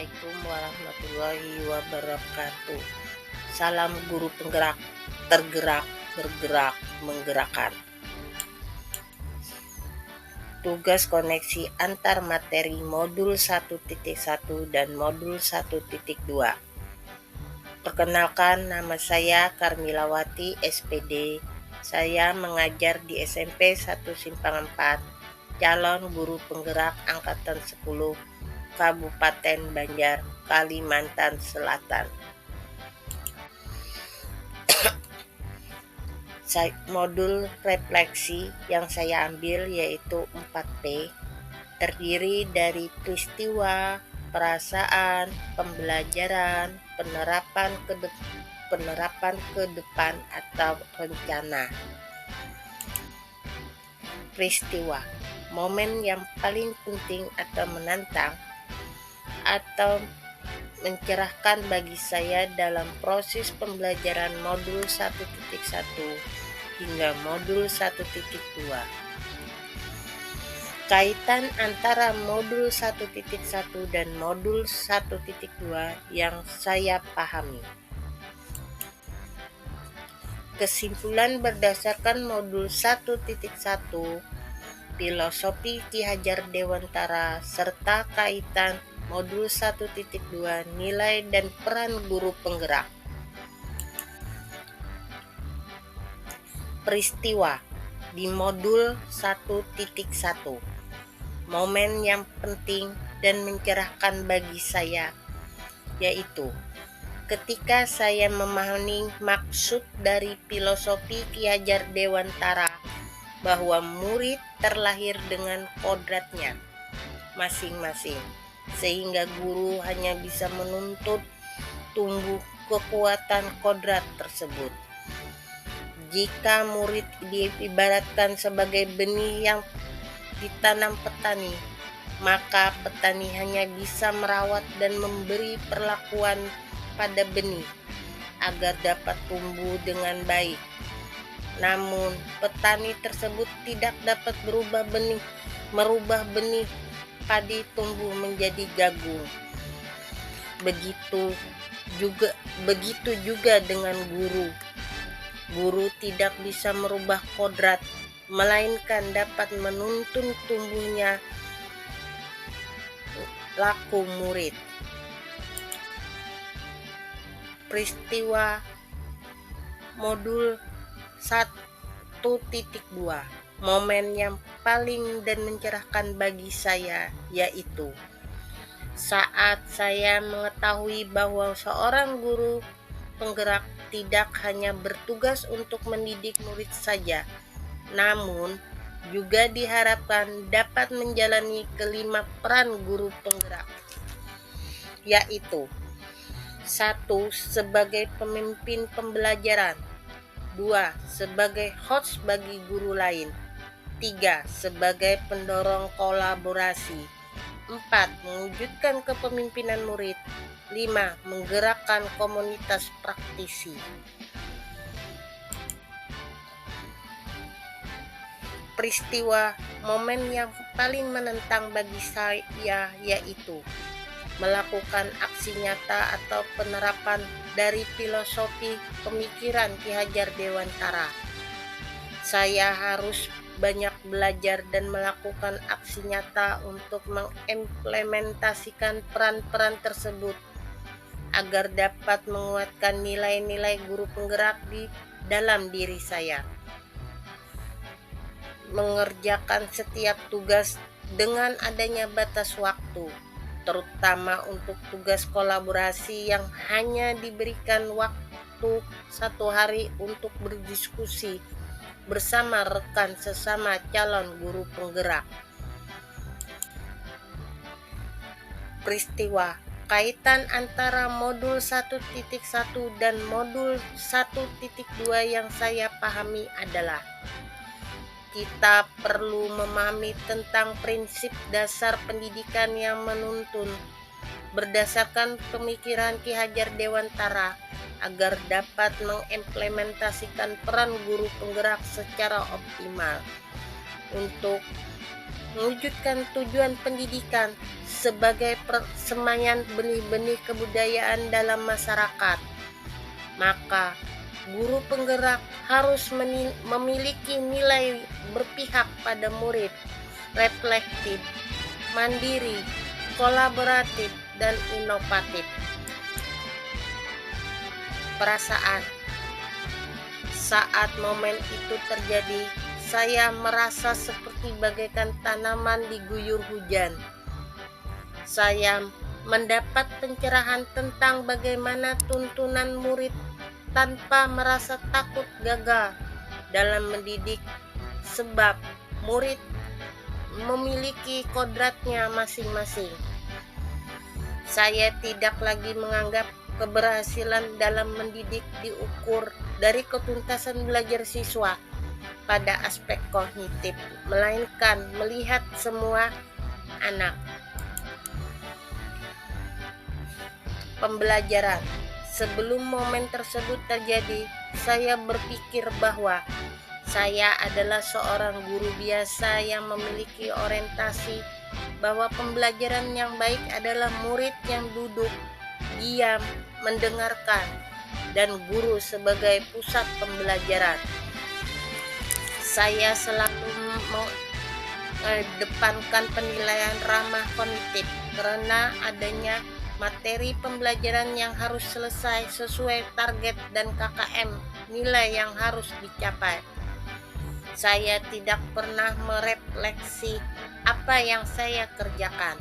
Assalamualaikum warahmatullahi wabarakatuh. Salam guru penggerak, tergerak, bergerak, menggerakkan. Tugas koneksi antar materi modul 1.1 dan modul 1.2. Perkenalkan, nama saya Karmilawati SPD. Saya mengajar di SMP 1 Simpang 4, calon guru penggerak angkatan 10, Kabupaten Banjar, Kalimantan Selatan. Modul refleksi yang saya ambil yaitu 4P, terdiri dari peristiwa, perasaan, pembelajaran, penerapan ke depan atau rencana. Peristiwa, momen yang paling penting atau menantang atau mencerahkan bagi saya dalam proses pembelajaran modul 1.1 hingga modul 1.2. Kaitan antara modul 1.1 dan modul 1.2 yang saya pahami. Kesimpulan berdasarkan modul 1.1, filosofi Ki Hajar Dewantara serta kaitan modul 1.2, nilai dan peran guru penggerak. Peristiwa di modul 1.1. Momen yang penting dan mencerahkan bagi saya yaitu ketika saya memahami maksud dari filosofi Ki Hajar Dewantara bahwa murid terlahir dengan kodratnya masing-masing, sehingga guru hanya bisa menuntut tumbuh kekuatan kodrat tersebut. Jika murid diibaratkan sebagai benih yang ditanam petani, maka petani hanya bisa merawat dan memberi perlakuan pada benih agar dapat tumbuh dengan baik. Namun, petani tersebut tidak dapat merubah benih padi tumbuh menjadi jagung. Begitu juga dengan guru. Guru tidak bisa merubah kodrat, melainkan dapat menuntun tumbuhnya laku murid. Peristiwa modul 1.2, momen yang paling dan mencerahkan bagi saya yaitu saat saya mengetahui bahwa seorang guru penggerak tidak hanya bertugas untuk mendidik murid saja, namun juga diharapkan dapat menjalani kelima peran guru penggerak, yaitu 1. Sebagai pemimpin pembelajaran, 2. Sebagai host bagi guru lain, 3. Sebagai pendorong kolaborasi, 4. Mewujudkan kepemimpinan murid, 5. Menggerakkan komunitas praktisi. Peristiwa momen yang paling menantang bagi saya yaitu melakukan aksi nyata atau penerapan dari filosofi pemikiran Ki Hajar Dewantara. Saya harus banyak belajar dan melakukan aksi nyata untuk mengimplementasikan peran-peran tersebut agar dapat menguatkan nilai-nilai guru penggerak di dalam diri saya. Mengerjakan setiap tugas dengan adanya batas waktu, terutama untuk tugas kolaborasi yang hanya diberikan waktu 1 hari untuk berdiskusi bersama rekan sesama calon guru penggerak. Peristiwa kaitan antara modul 1.1 dan modul 1.2 yang saya pahami adalah kita perlu memahami tentang prinsip dasar pendidikan yang menuntun berdasarkan pemikiran Ki Hajar Dewantara agar dapat mengimplementasikan peran guru penggerak secara optimal. Untuk mewujudkan tujuan pendidikan sebagai persemaian benih-benih kebudayaan dalam masyarakat, maka guru penggerak harus memiliki nilai berpihak pada murid, reflektif, mandiri, kolaboratif, dan inovatif. Perasaan saat momen itu terjadi, saya merasa seperti bagaikan tanaman diguyur hujan. Saya mendapat pencerahan tentang bagaimana tuntunan murid tanpa merasa takut gagal dalam mendidik, sebab murid memiliki kodratnya masing-masing. Saya tidak lagi menganggap keberhasilan dalam mendidik diukur dari ketuntasan belajar siswa pada aspek kognitif, melainkan melihat semua anak. Pembelajaran. Sebelum momen tersebut terjadi, saya berpikir bahwa saya adalah seorang guru biasa yang memiliki orientasi bahwa pembelajaran yang baik adalah murid yang duduk, diam, mendengarkan, dan guru sebagai pusat pembelajaran. Saya selalu mengedepankan penilaian ramah kognitif karena adanya materi pembelajaran yang harus selesai sesuai target dan KKM nilai yang harus dicapai. Saya tidak pernah merefleksi apa yang saya kerjakan.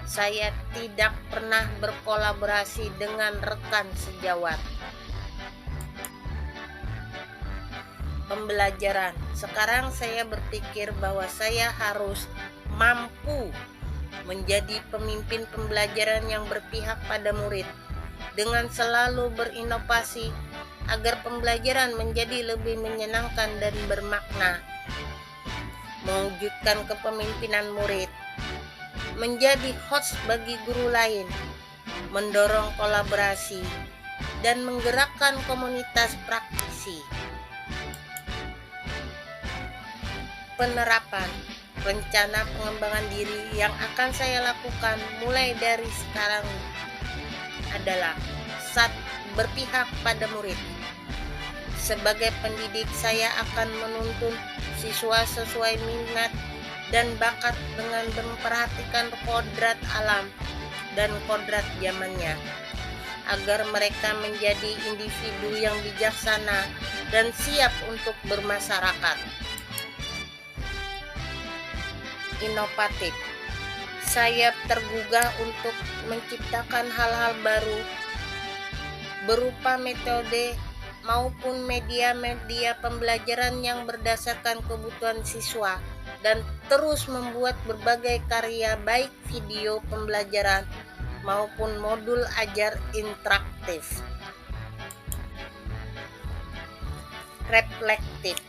Saya tidak pernah berkolaborasi dengan rekan sejawat. Pembelajaran. Sekarang saya berpikir bahwa saya harus mampu menjadi pemimpin pembelajaran yang berpihak pada murid dengan selalu berinovasi agar pembelajaran menjadi lebih menyenangkan dan bermakna. Mewujudkan kepemimpinan murid, menjadi host bagi guru lain, mendorong kolaborasi, dan menggerakkan komunitas praktisi. Penerapan rencana pengembangan diri yang akan saya lakukan mulai dari sekarang adalah berpihak pada murid. Sebagai pendidik, saya akan menuntun siswa sesuai minat dan bakat dengan memperhatikan kodrat alam dan kodrat zamannya, agar mereka menjadi individu yang bijaksana dan siap untuk bermasyarakat. Inovatif. Saya tergugah untuk menciptakan hal-hal baru berupa metode maupun media-media pembelajaran yang berdasarkan kebutuhan siswa dan terus membuat berbagai karya baik video pembelajaran maupun modul ajar interaktif. Reflektif.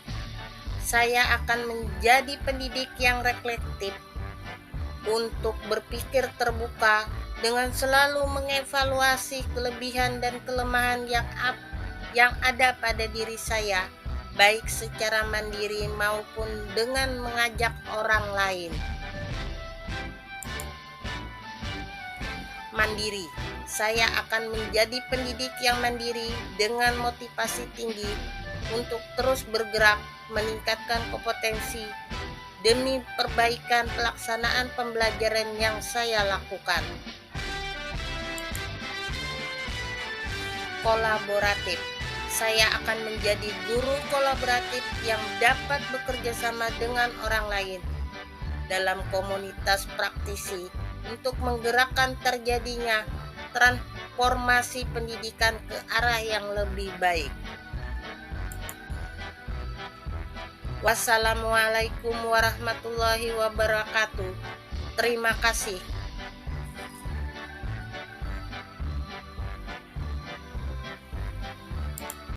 Saya akan menjadi pendidik yang reflektif untuk berpikir terbuka dengan selalu mengevaluasi kelebihan dan kelemahan yang ada pada diri saya, baik secara mandiri maupun dengan mengajak orang lain. Mandiri. Saya akan menjadi pendidik yang mandiri dengan motivasi tinggi untuk terus bergerak meningkatkan kompetensi demi perbaikan pelaksanaan pembelajaran yang saya lakukan. Kolaboratif. Saya akan menjadi guru kolaboratif yang dapat bekerja sama dengan orang lain dalam komunitas praktisi untuk menggerakkan terjadinya transformasi pendidikan ke arah yang lebih baik. Wassalamualaikum warahmatullahi wabarakatuh. Terima kasih.